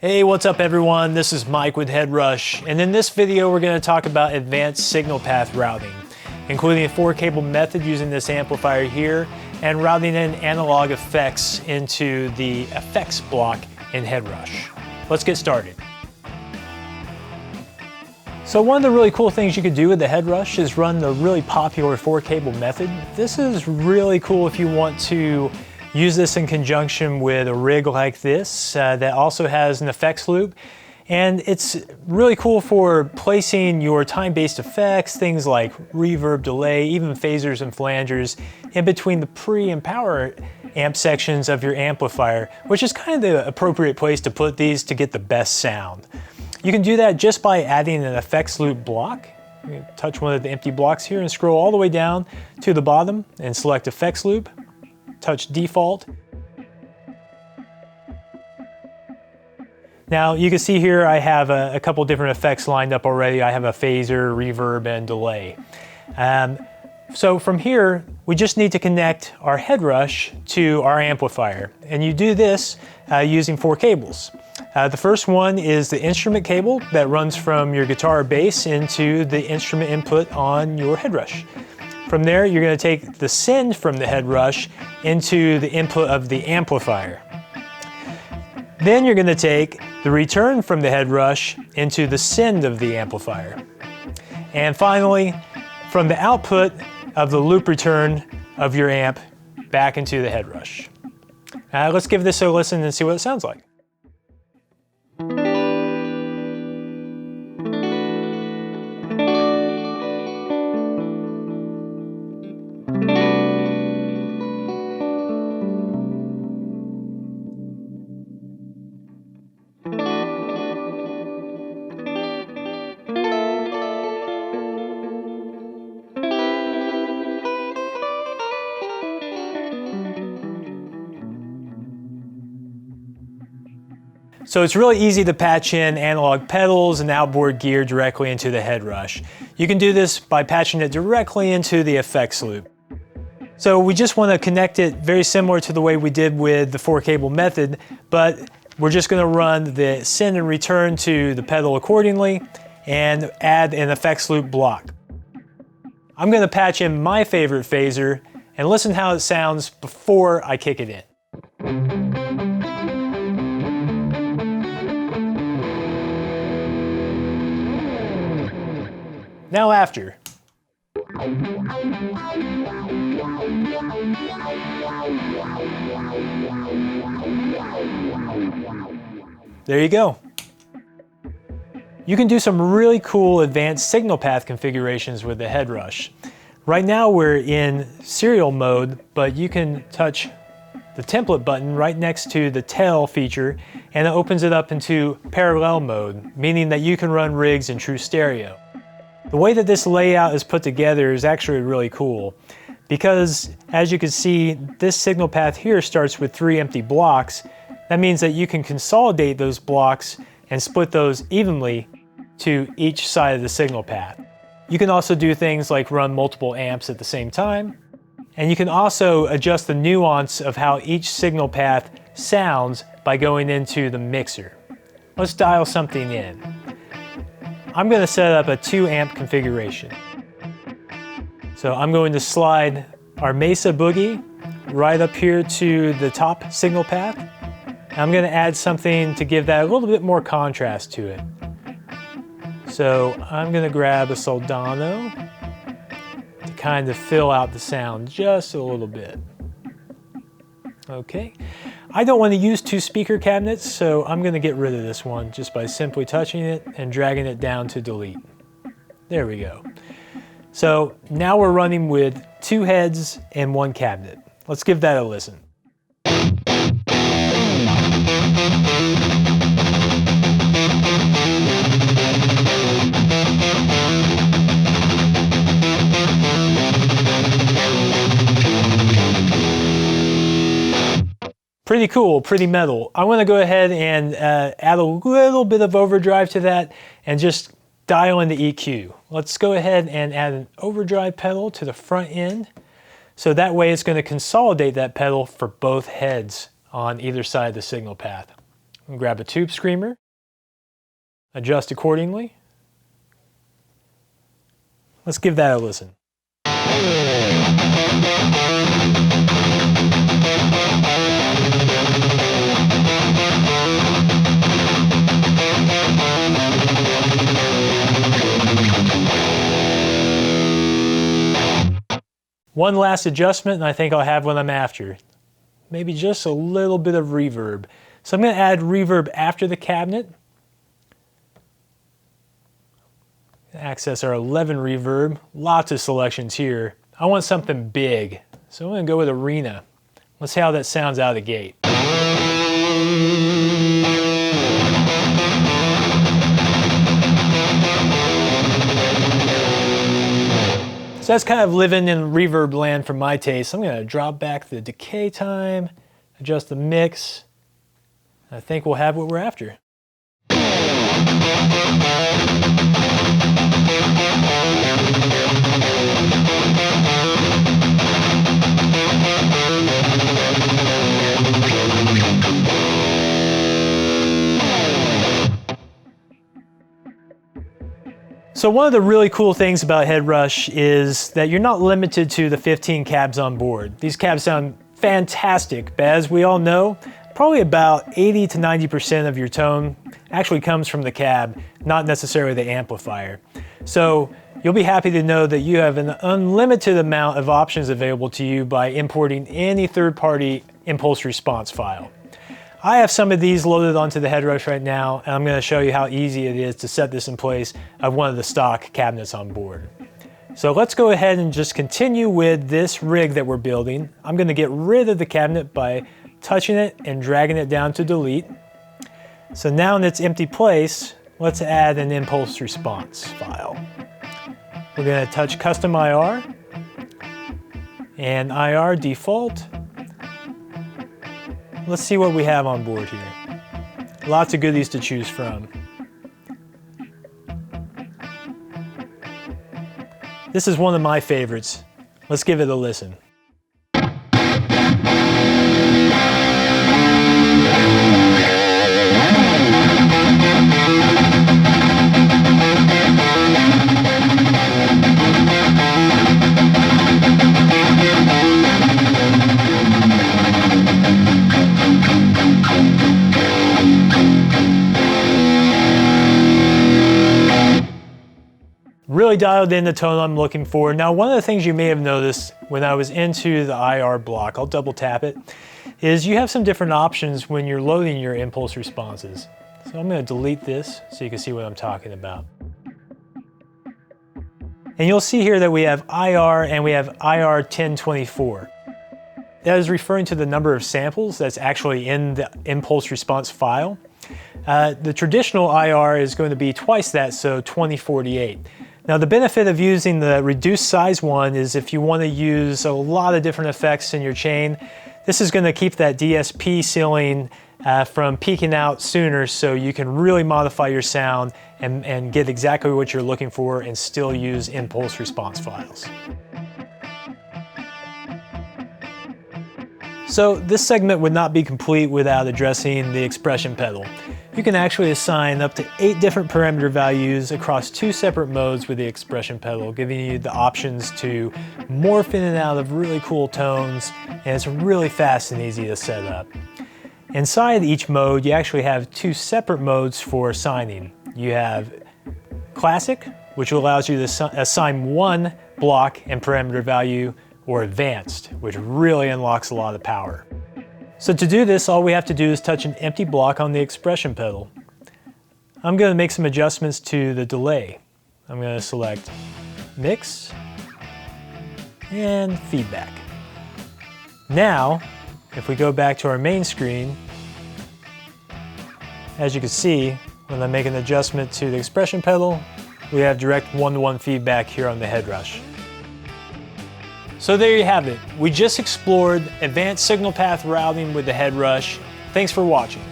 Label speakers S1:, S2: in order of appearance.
S1: Hey, what's up everyone? This is Mike with HeadRush, and in this video we're going to talk about advanced signal path routing, including a 4-cable method using this amplifier here, and routing in analog effects into the effects block in HeadRush. Let's get started. So one of the really cool things you could do with the HeadRush is run the really popular 4-cable method. This is really cool if you want to use this in conjunction with a rig like this that also has an effects loop. And it's really cool for placing your time-based effects, things like reverb, delay, even phasers and flangers, in between the pre and power amp sections of your amplifier, which is kind of the appropriate place to put these to get the best sound. You can do that just by adding an effects loop block. You can touch one of the empty blocks here and scroll all the way down to the bottom and select effects loop. Touch default. Now you can see here I have a couple different effects lined up already. I have a phaser, reverb, and delay. So from here, we just need to connect our HeadRush to our amplifier. And you do this using 4 cables. The first one is the instrument cable that runs from your guitar or bass into the instrument input on your HeadRush. From there, you're going to take the send from the HeadRush into the input of the amplifier. Then you're going to take the return from the HeadRush into the send of the amplifier. And finally, from the output of the loop return of your amp back into the HeadRush. Let's give this a listen and see what it sounds like. So it's really easy to patch in analog pedals and outboard gear directly into the HeadRush. You can do this by patching it directly into the effects loop. So we just want to connect it very similar to the way we did with the 4-cable method, but we're just going to run the send and return to the pedal accordingly and add an effects loop block. I'm going to patch in my favorite phaser and listen how it sounds before I kick it in. Now after. There you go. You can do some really cool advanced signal path configurations with the HeadRush. Right now we're in serial mode, but you can touch the template button right next to the tail feature and it opens it up into parallel mode, meaning that you can run rigs in true stereo. The way that this layout is put together is actually really cool because, as you can see, this signal path here starts with 3 empty blocks. That means that you can consolidate those blocks and split those evenly to each side of the signal path. You can also do things like run multiple amps at the same time, and you can also adjust the nuance of how each signal path sounds by going into the mixer. Let's dial something in. I'm going to set up a 2-amp configuration. So I'm going to slide our Mesa Boogie right up here to the top signal path. I'm going to add something to give that a little bit more contrast to it. So I'm going to grab a Soldano to kind of fill out the sound just a little bit. Okay. I don't want to use 2 speaker cabinets, so I'm going to get rid of this one just by simply touching it and dragging it down to delete. There we go. So now we're running with 2 heads and 1 cabinet. Let's give that a listen. Pretty cool, pretty metal. I want to go ahead and add a little bit of overdrive to that and just dial in the EQ. Let's go ahead and add an overdrive pedal to the front end. So that way it's going to consolidate that pedal for both heads on either side of the signal path. Grab a tube screamer, adjust accordingly. Let's give that a listen. One last adjustment and I think I'll have what I'm after. Maybe just a little bit of reverb. So I'm going to add reverb after the cabinet. Access our 11 reverb. Lots of selections here. I want something big, so I'm going to go with Arena. Let's see how that sounds out of the gate. So that's kind of living in reverb land for my taste. I'm going to drop back the decay time, adjust the mix. I think we'll have what we're after. So one of the really cool things about HeadRush is that you're not limited to the 15 cabs on board. These cabs sound fantastic, but as we all know, probably about 80 to 90% of your tone actually comes from the cab, not necessarily the amplifier. So you'll be happy to know that you have an unlimited amount of options available to you by importing any third-party impulse response file. I have some of these loaded onto the HeadRush right now, and I'm going to show you how easy it is to set this in place of one of the stock cabinets on board. So let's go ahead and just continue with this rig that we're building. I'm going to get rid of the cabinet by touching it and dragging it down to delete. So now in its empty place, let's add an impulse response file. We're going to touch Custom IR and IR default. Let's see what we have on board here. Lots of goodies to choose from. This is one of my favorites. Let's give it a listen. Really dialed in the tone I'm looking for. Now, one of the things you may have noticed when I was into the IR block, I'll double tap it, is you have some different options when you're loading your impulse responses. So I'm going to delete this so you can see what I'm talking about. And you'll see here that we have IR and we have IR 1024. That is referring to the number of samples that's actually in the impulse response file. The traditional IR is going to be twice that, so 2048. Now the benefit of using the reduced size one is if you want to use a lot of different effects in your chain, this is going to keep that DSP ceiling from peaking out sooner, so you can really modify your sound and get exactly what you're looking for and still use impulse response files. So this segment would not be complete without addressing the expression pedal. You can actually assign up to 8 different parameter values across 2 separate modes with the expression pedal, giving you the options to morph in and out of really cool tones, and it's really fast and easy to set up. Inside each mode, you actually have 2 separate modes for assigning. You have Classic, which allows you to assign 1 block and parameter value, or Advanced, which really unlocks a lot of power. So to do this, all we have to do is touch an empty block on the expression pedal. I'm going to make some adjustments to the delay. I'm going to select Mix and Feedback. Now, if we go back to our main screen, as you can see, when I make an adjustment to the expression pedal, we have direct one-to-one feedback here on the HeadRush. So there you have it. We just explored advanced signal path routing with the HeadRush. Thanks for watching.